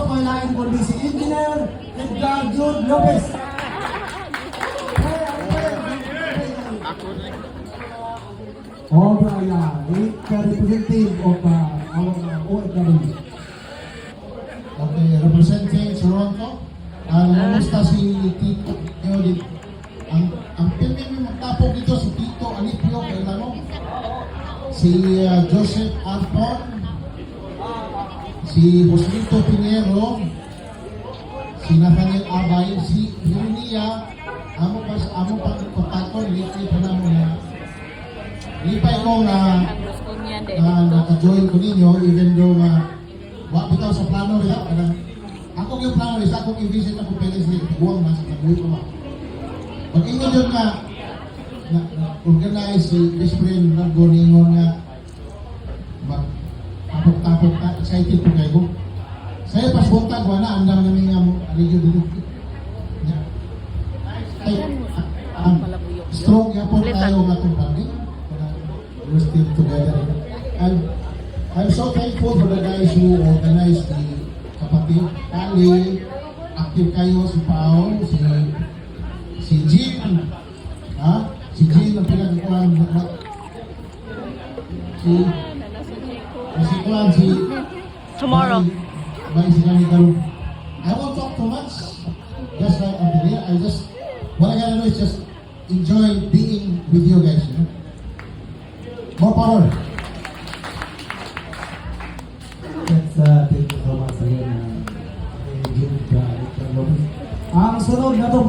po ay lain po si Engineer Edgar Jude Lopez. Of the representative of our OFW. Okay, representing Toronto. Namusta si Tito Eodit. Ang pinili magtapog dito si Tito Alipio Kailano, si Joseph Arpon, si Joselito Pinero, si Nathaniel Abay, si Yunia, amo pa kontakon, lipay pa naman na. Lipay ko na naka-join ko ninyo, even though bitaw sa plano rin ako. Ako yung plano rin, akong i-visit ako pwede sa buwang nasa kabuhi ko ba. Pag inyo dyan organize si best friend na goningon nga tapok-tapok ka, excited po kayo. Saya pas buntag, wala, andam namin nga radio dito. Strong nga po tayo nga itong panding. We're still together. I'm so thankful for the guys who organized the kapatid. Kali, active kayo, si Pao, si Jean, si Jean ang pinagkuhan, si Tomorrow. I won't talk too much. Just like on today, what I gotta do is just enjoy being with you guys. You know? More power. Thank you so much again. Ang sunod na to